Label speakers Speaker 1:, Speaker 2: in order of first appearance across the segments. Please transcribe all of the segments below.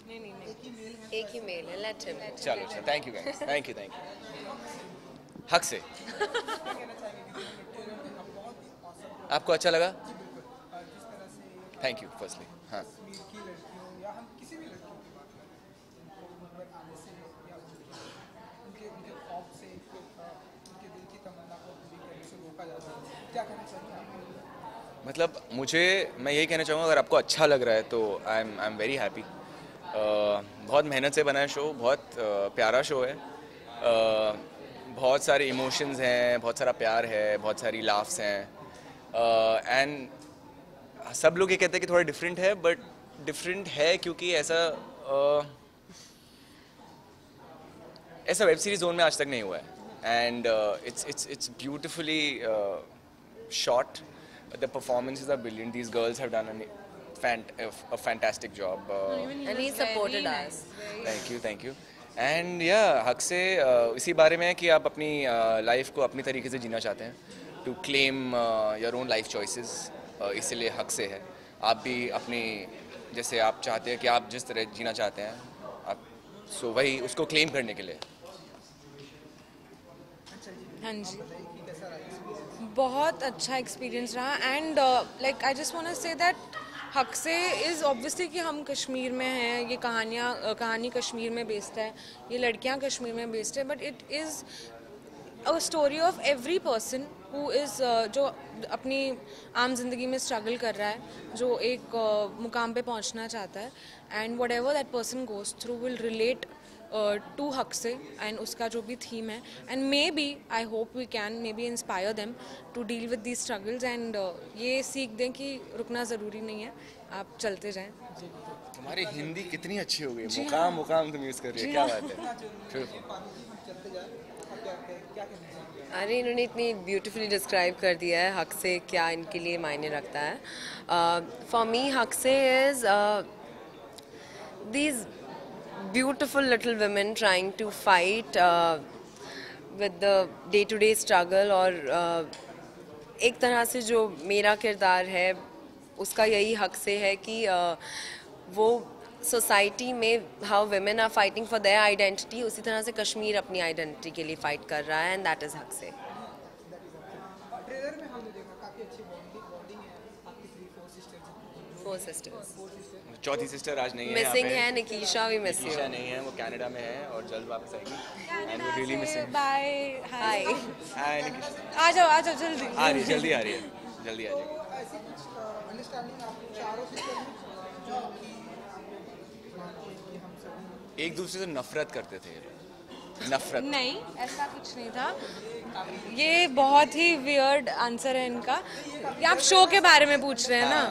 Speaker 1: नहीं नहीं नहीं, एक ही मेल है, लेट हिम।
Speaker 2: चलो चलो, thank you guys, thank you हक से। आपको अच्छा लगा? Thank you firstly. हाँ, मतलब मुझे, मैं यही कहना चाहूँगा, अगर आपको अच्छा लग रहा है तो आई एम वेरी हैप्पी। बहुत मेहनत से बना है शो, बहुत प्यारा शो है। बहुत सारे इमोशंस हैं, बहुत सारा प्यार है, बहुत सारी लाफ्स हैं। एंड सब लोग ये कहते हैं कि थोड़ा डिफरेंट है, बट डिफरेंट है क्योंकि ऐसा वेब सीरीज जोन में आज तक नहीं हुआ है। And it's beautifully shot. The performances are brilliant. These girls have done a fantastic job.
Speaker 1: And he supported us.
Speaker 2: Thank you. And yeah, हक से इसी बारे में है कि आप अपनी लाइफ को अपनी तरीके से जीना चाहते हैं, to claim your own life choices, इसीलिए हक से है। आप भी अपनी, जैसे आप चाहते हैं कि आप जिस तरह जीना चाहते हैं आप, सो वही उसको क्लेम करने के लिए।
Speaker 1: हाँ जी, बहुत अच्छा एक्सपीरियंस रहा। And like I just want to say that Haq Se is obviously कि हम कश्मीर में हैं, ये कहानी कश्मीर में बेस्ड है, ये लड़कियां कश्मीर में बेस्ड है, but it is a story of every person who is जो अपनी आम जिंदगी में स्ट्रगल कर रहा है, जो एक मुकाम पे पहुंचना चाहता है, and whatever that person goes through will relate to Haq Se and उसका जो भी थीम है। And maybe I hope we can maybe inspire them to deal with these struggles, and ये सीख दें कि रुकना ज़रूरी नहीं है, आप चलते जाएं।
Speaker 2: तुम्हारी हिंदी कितनी अच्छी हो गई, मुकाम तुम यूज़ कर रही है, क्या बात है।
Speaker 3: अरे इन्होंने इतनी ब्यूटीफुली डिस्क्राइब कर दिया है हक से क्या इनके लिए मायने रखता है। फॉर मी हक Se is these beautiful little women trying to fight with the day-to-day struggle, और एक तरह से जो मेरा किरदार है उसका यही हक से है कि वो सोसाइटी में how women are fighting for their identity, उसी तरह से कश्मीर अपनी आइडेंटिटी के लिए फाइट कर रहा है, एंड दैट इज़ हक से। फोर सिस्टर्स,
Speaker 2: चौथी सिस्टर आज नहीं है,
Speaker 3: मिसिंग है निकीशा, भी मिस
Speaker 2: निकीशा नहीं है, वो कनाडा में है और जल्द वापस आएगी। एंड वो रियली मिसिंग।
Speaker 1: बाय,
Speaker 3: हाय
Speaker 2: हाय निकीशा,
Speaker 1: आ जाओ जल्दी।
Speaker 2: जल्दी आ रही है, जल्दी आ जाएगी। एक दूसरे से नफरत करते थे, नफरत
Speaker 1: नहीं, ऐसा कुछ नहीं था। ये बहुत ही वियर्ड आंसर है इनका। ये आप शो के बारे में पूछ रहे हैं ना,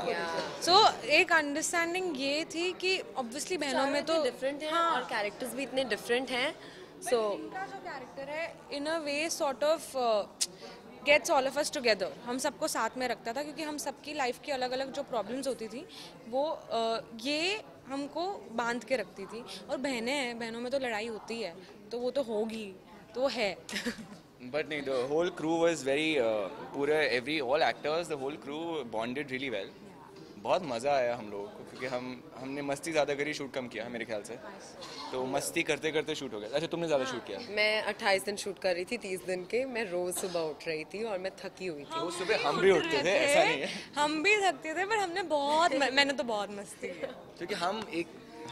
Speaker 1: सो एक अंडरस्टैंडिंग ये थी कि ऑब्वियसली बहनों में तो
Speaker 3: डिफरेंट हैं, हाँ, और कैरेक्टर्स भी इतने डिफरेंट हैं, सो
Speaker 1: इनका जो कैरेक्टर है in a way sort of gets all of us together, हम सबको साथ में रखता था, क्योंकि हम सबकी लाइफ की अलग अलग जो प्रॉब्लम्स होती थी वो ये हमको बांध के रखती थी। और बहनें हैं, बहनों में तो लड़ाई होती है, तो वो तो होगी, तो वो है।
Speaker 2: बट नहीं, the whole crew was very, पूरे all actors, the whole crew bonded really well. बहुत मज़ा आया हम लोगों को, क्योंकि हमने मस्ती ज़्यादा करी, शूट कम किया मेरे ख्याल से, तो मस्ती करते करते शूट हो गया। अच्छा, तुमने ज़्यादा शूट किया?
Speaker 3: मैं 28 दिन शूट कर रही थी, 30 दिन के। मैं रोज़ सुबह उठ रही थी और मैं थकी हुई थी।
Speaker 2: रोज़ सुबह हम भी उठते थे, ऐसा नहीं है।
Speaker 1: हम भी थकते थे, पर मैंने तो बहुत मस्ती की,
Speaker 2: क्योंकि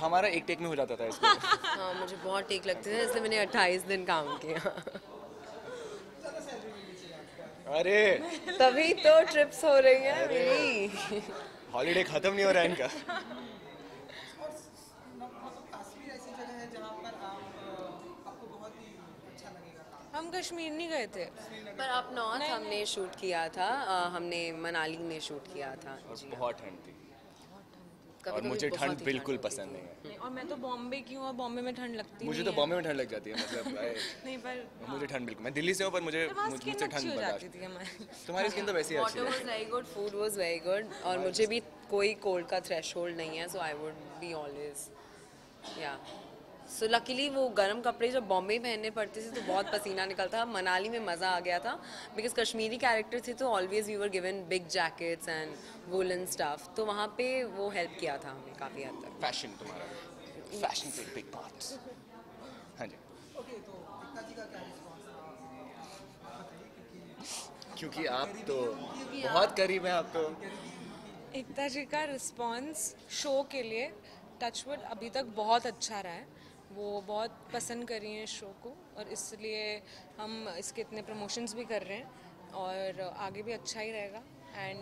Speaker 2: हमारा एक टेक में हो जाता था इसको।
Speaker 3: हाँ, मुझे बहुत टेक लगते थे, इसलिए मैंने 28 दिन काम किया।
Speaker 2: अरे
Speaker 3: तभी तो ट्रिप्स हो रही हैं मेरी।
Speaker 2: हॉलीडे खत्म नहीं हो रहा है इनका।
Speaker 1: हम कश्मीर नहीं गए थे,
Speaker 3: पर अप नॉर्थ हमने शूट किया था, हमने मनाली में शूट किया था जी।
Speaker 2: बहुत ठंड थी, और मुझे ठंड बिल्कुल पसंद नहीं है।
Speaker 1: और मैं तो बॉम्बे की हूँ, और बॉम्बे में ठंड लगती
Speaker 2: मुझे
Speaker 1: नहीं
Speaker 2: तो
Speaker 1: है।
Speaker 2: बॉम्बे में ठंड लग जाती है, मतलब
Speaker 1: नहीं, पर
Speaker 2: मुझे ठंड बिल्कुल, मैं दिल्ली से हूँ, पर मुझे मुझसे ठंड
Speaker 1: हो जाती
Speaker 2: बर्दाश्त।
Speaker 1: थी हमारी।
Speaker 2: तुम्हारी स्किन तो वैसे ही अच्छी
Speaker 3: वाटर
Speaker 2: है।
Speaker 3: Was very good, food was very good, और मुझे भी कोई कोल्ड का थ्रेशोल्ड नहीं है, सो आई वुड बी ऑलवेज या सो लकीली वो गर्म कपड़े जब बॉम्बे पहनने पड़ते थे तो बहुत पसीना निकलता था. मनाली में मज़ा आ गया था बिकॉज कश्मीरी कैरेक्टर थे तो always we were given big jackets and woollen stuff. तो वहाँ पे वो हेल्प किया था हमें काफ़ी हद तक.
Speaker 2: फैशन तुम्हारा, फैशन से बिग पार्ट. हाँ जी.
Speaker 4: ओके, तो एकता जी का क्या रिस्पॉन्स था बताइए,
Speaker 2: क्योंकि आप तो बहुत करीब हैं, आप तो.
Speaker 1: एकता जी का रिस्पॉन्स शो के लिए टचवुड अभी तक बहुत अच्छा रहा है. वो बहुत पसंद कर रही हैं इस शो को और इसलिए हम इसके इतने प्रमोशंस भी कर रहे हैं और आगे भी अच्छा ही रहेगा. एंड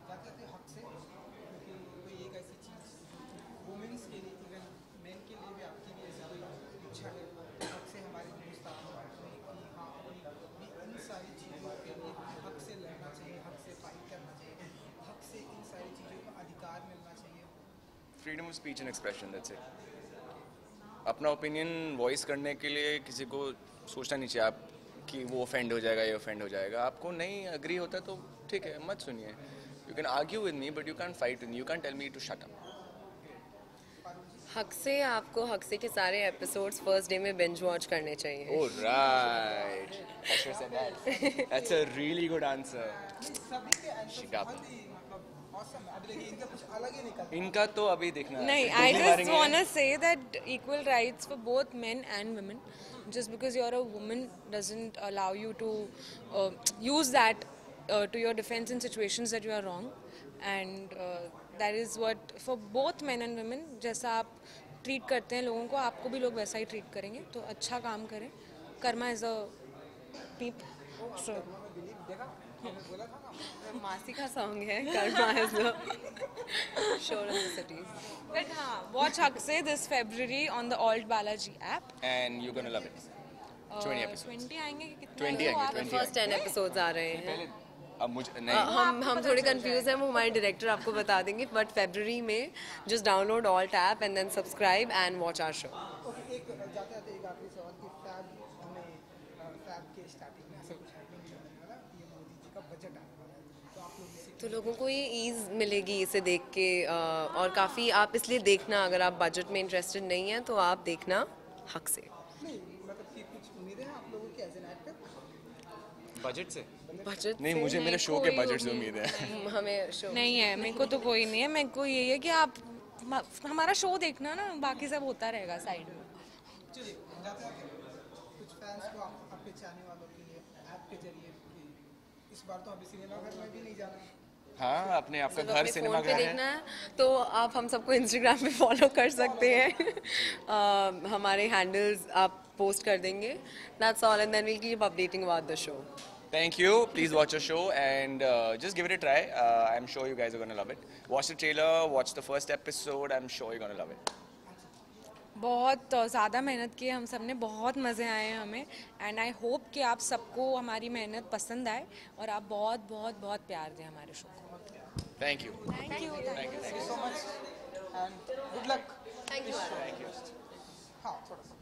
Speaker 4: जाते थे हक से, क्योंकि कोई एक ऐसी चीज़ वुमेन्स के लिए, इवन मेन के लिए भी, आपकी भी ऐसी कोई इच्छा है हक से हमारे हिंदुस्तान में बांटने की? हाँ, भी इन सारी चीज़ों के लिए हक से लड़ना चाहिए, हक से फाइट करना चाहिए, हक से इन सारी चीज़ों का अधिकार मिलना चाहिए.
Speaker 2: Freedom of speech and expression, that's it. अपना ओपिनियन वॉइस करने के लिए किसी को सोचना नहीं चाहिए आप कि वो ऑफेंड हो जाएगा, ये ऑफेंड हो जाएगा. आपको नहीं अग्री होता तो ठीक है, मत सुनिए. You can argue with me but you can fight with me, you can tell me to shut up.
Speaker 3: हक से आपको हक से के सारे एपिसोड्स फर्स्ट डे में बिंज वॉच करने चाहिए.
Speaker 2: Oh right. I should have said that. That's a really good answer.
Speaker 4: सभी के आंसर
Speaker 2: Shut up.
Speaker 4: बहुत ही मतलब ऑसम है. अभी देखिए, इनका कुछ अलग ही निकलता है.
Speaker 2: इनका तो अभी देखना.
Speaker 1: नहीं,
Speaker 2: डुबकी
Speaker 1: I just
Speaker 2: मारेंगे.
Speaker 1: want to say that equal rights for both men and women. Just because you're a woman doesn't allow you to use that to your defense in situations that you are wrong. And that is what for both men and women. जैसा आप treat करते हैं लोगों को, आपको भी लोग वैसा ही ट्रीट करेंगे. तो अच्छा काम करें. कर्मा इज अ पीप. सो
Speaker 3: मासी का सॉन्ग है Karma is the shore of the city.
Speaker 1: But हाँ, वॉच हक से this February on the Alt Balaji app.
Speaker 2: And you're gonna love it. 20 episodes.
Speaker 1: 20 आएंगे कि कितने
Speaker 2: 20
Speaker 1: आएंगे?
Speaker 2: आएंगे, 20
Speaker 3: फर्स्ट 10 एपिसोड्स आ रहे हैं.
Speaker 2: पहले अब मुझे नहीं.
Speaker 3: हम थोड़े कंफ्यूज हैं, वो हमारे डायरेक्टर आपको बता देंगे. बट फरवरी में just download ALT app and then subscribe and watch our show.
Speaker 4: Okay, एक जाते जाते एक आखिरी सवाल कि फैब के स्टार्टिंग में ऐसा कुछ हैपनिंग होने वाला, ये मोदी जी का बजट आने वाला है, तो आप लोग इसे
Speaker 3: तो लोगों को ये ईज़ मिलेगी इसे देख के. और काफ़ी आप इसलिए देखना, अगर आप बजट में इंटरेस्टेड नहीं हैं तो आप देखना हक से.
Speaker 4: नहीं, मतलब कि कुछ उम्मीदें हैं आप लोगों की एज एन एक्टर?
Speaker 2: बजट से
Speaker 3: बजट
Speaker 2: नहीं, मुझे मेरे शो के बजट से उम्मीद है.
Speaker 3: हमें शो
Speaker 1: नहीं है, मेरे को तो कोई नहीं है. मेरे को यही है कि आप हमारा शो देखना ना, बाकी सब होता रहेगा साइड में.
Speaker 4: चलिए, जाते जाते कुछ फैंस को आपके चाहने वालों के लिए ऐप के जरिए कि इस बार तो अभी सिनेमाघर में भी नहीं जाना,
Speaker 2: हाँ, अपने आपका
Speaker 3: जब
Speaker 2: घर
Speaker 3: अपने
Speaker 2: सिनेमा
Speaker 3: फ़ोन पे
Speaker 2: घर
Speaker 3: देखना
Speaker 2: है.
Speaker 3: है तो आप हम सबको इंस्टाग्राम पे फॉलो कर सकते हैं. हमारे हैंडल्स आप पोस्ट कर देंगे. That's all and then we'll keep updating about the show.
Speaker 2: Thank you. Please watch our show and just give it a try. I'm sure you guys are gonna love it. Watch the trailer, watch the first episode. I'm sure you're gonna love it.
Speaker 1: बहुत ज़्यादा मेहनत की है हम सब ने, बहुत मज़े आए हैं हमें. एंड आई होप कि आप सबको हमारी मेहनत पसंद आए और आप बहुत बहुत बहुत प्यार दें हमारे शो को.
Speaker 2: Thank you.
Speaker 1: Thank you.
Speaker 4: Thank you so much and good luck.
Speaker 3: Thank you.
Speaker 4: हाँ, थोड़ा सा